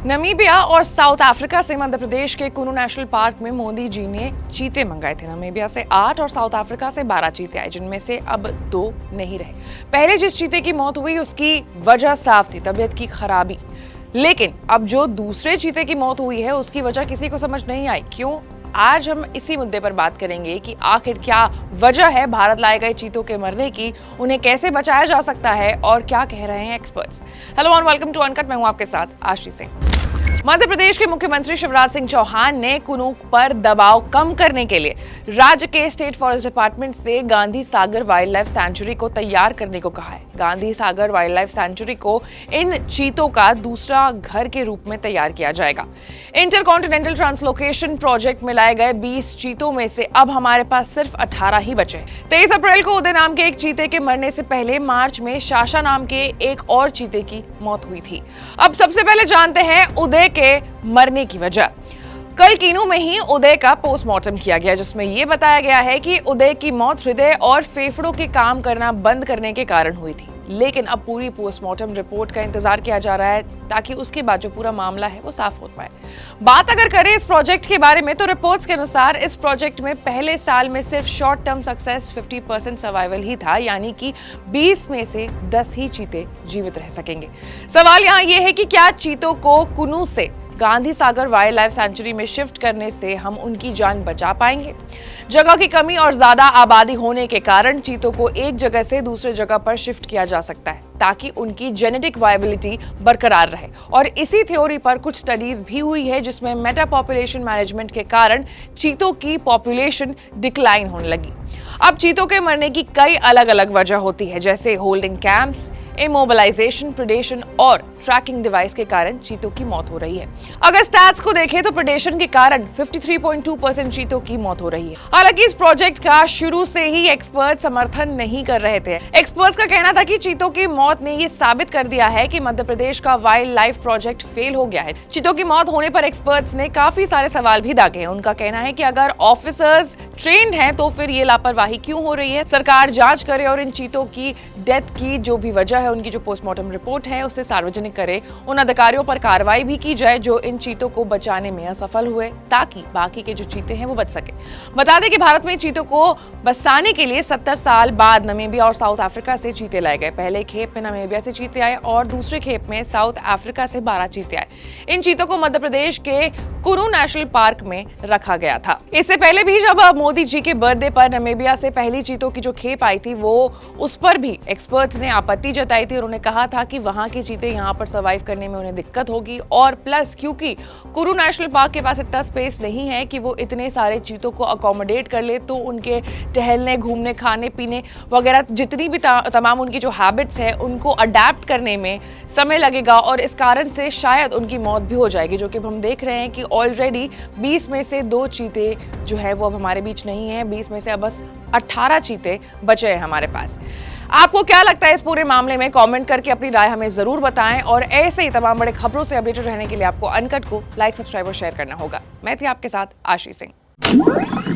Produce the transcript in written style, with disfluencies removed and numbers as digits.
Namibia और south Africa से मध्य प्रदेश के कुनू नेशनल पार्क में मोदी जी ने चीते मंगाए थे। नमीबिया से 8 और साउथ अफ्रीका से 12 चीते आए, जिनमें से अब 2 नहीं रहे। पहले जिस चीते की मौत हुई उसकी वजह साफ थी, तबीयत की खराबी। लेकिन अब जो दूसरे चीते की मौत हुई है उसकी वजह किसी को समझ नहीं आई। क्यों? आज हम इसी मुद्दे पर बात करेंगे कि आखिर क्या वजह है भारत लाए गए चीतों के मरने की, उन्हें कैसे बचाया जा सकता है और क्या कह रहे हैं experts. Hello and welcome to uncut, मैं हूं आपके साथ आशी सिंह। मध्य प्रदेश के मुख्यमंत्री शिवराज सिंह चौहान ने कुनू पर दबाव कम करने के लिए राज्य के स्टेट फॉरेस्ट डिपार्टमेंट से Gandhi Sagar wild life sanctuary को तैयार करने को कहा है। Gandhi Sagar wild life sanctuary को इन चीतों का दूसरा घर के रूप में तैयार किया जाएगा। इंटरकॉन्टिनेंटल ट्रांसलोकेशन प्रोजेक्ट में लाए गए 20 चीतों में से अब हमारे पास सिर्फ 18 ही बचे। 23 अप्रैल को उदय नाम के एक चीते के मरने से पहले मार्च में शाशा नाम के एक और चीते की मौत हुई थी। अब सबसे पहले जानते हैं उदय के मरने की वजह। कल किनू में ही उदय का पोस्टमार्टम किया गया, जिसमें यह बताया गया है कि उदय की मौत हृदय और फेफड़ों के काम करना बंद करने के कारण हुई थी। लेकिन अब पूरी पोस्टमार्टम रिपोर्ट का इंतजार किया जा रहा है ताकि उसके बाद जो पूरा मामला है वो साफ हो पाए। बात अगर करें इस प्रोजेक्ट के बारे में तो रिपोर्ट्स के अनुसार इस प्रोजेक्ट में पहले साल में सिर्फ शॉर्ट टर्म सक्सेस 50% सर्वाइवल ही था, यानी कि 20 में से 10 ही चीते जीवित रह सकेंगे। सवाल यहाँ ये है कि क्या चीतों को कुनू से Gandhi Sagar wild life sanctuary में शिफ्ट करने से हम उनकी जान बचा पाएंगे? जगह की कमी और ज्यादा आबादी होने के कारण चीतों को एक जगह से दूसरे जगह पर शिफ्ट किया जा सकता है ताकि उनकी जेनेटिक वायबिलिटी बरकरार रहे। और इसी थ्योरी पर कुछ स्टडीज भी हुई है जिसमें मेटा पॉपुलेशन मैनेजमेंट के कारण चीतों की पॉपुलेशन डिक्लाइन होने लगी। अब चीतों के मरने की कई अलग अलग वजह होती है, जैसे होल्डिंग कैंप्स, इमोबिलाइजेशन, प्रेडेशन और ट्रैकिंग डिवाइस के कारण चीतों की मौत हो रही है। अगर स्टैट्स को देखें तो प्रेडेशन के कारण 53.2% चीतों की मौत हो रही है। हालांकि इस प्रोजेक्ट का शुरू से ही एक्सपर्ट समर्थन नहीं कर रहे थे। एक्सपर्ट्स का कहना था कि चीतों की मौत ने ये साबित कर दिया है कि मध्य प्रदेश का वाइल्ड लाइफ प्रोजेक्ट फेल हो गया है। चीतों की मौत होने पर एक्सपर्ट्स ने काफी सारे सवाल भी दागे हैं। उनका कहना है कि अगर ऑफिसर्स ट्रेंड हैं तो फिर ये लापरवाही क्यों हो रही है? सरकार जांच करे और इन चीतों की डेथ की जो भी वजह है, उनकी जो पोस्टमार्टम रिपोर्ट है उसे सार्वजनिक करे। उन अधिकारियों पर कार्रवाई भी की जाए जो इन चीतों को बचाने में असफल हुए, ताकि बाकी के जो चीते हैं वो बच सके। बता दें कि भारत में चीतों को बसाने के लिए 70 साल बाद नमीबिया और साउथ अफ्रीका से चीते लाए गए। पहले खेप में नमीबिया से चीते आए और दूसरे खेप में साउथ अफ्रीका से 12 चीते आए। इन चीतों को मध्य प्रदेश के कुनू नेशनल पार्क में रखा गया था। इससे पहले भी जब मोदी जी के बर्थडे पर नमीबिया से पहली चीतों की जो खेप आई थी वो उस पर भी एक्सपर्ट्स ने आपत्ति जताई थी। उन्होंने कहा था कि वहां के चीते यहां पर सर्वाइव करने में उन्हें दिक्कत होगी, और प्लस क्योंकि कुनू नेशनल पार्क के पास इतना स्पेस नहीं है कि वो इतने सारे चीतों को अकोमोडेट कर ले, तो उनके टहलने, घूमने, खाने पीने वगैरह जितनी भी तमाम उनकी जो हैबिट्स है उनको अडेप्ट करने में समय लगेगा, और इस कारण से शायद उनकी मौत भी हो जाएगी। जो कि हम देख रहे हैं कि ऑलरेडी 20 में से 2 चीते जो है वो अब हमारे बीच नहीं है। 20 में से अब बस 18 चीते बचे हैं हमारे पास। आपको क्या लगता है इस पूरे मामले में? कमेंट करके अपनी राय हमें जरूर बताएं, और ऐसे ही तमाम बड़े खबरों से अपडेटेड रहने के लिए आपको अनकट को लाइक, सब्सक्राइब और शेयर करना होगा। मैं थी आपके साथ आशी सिंह।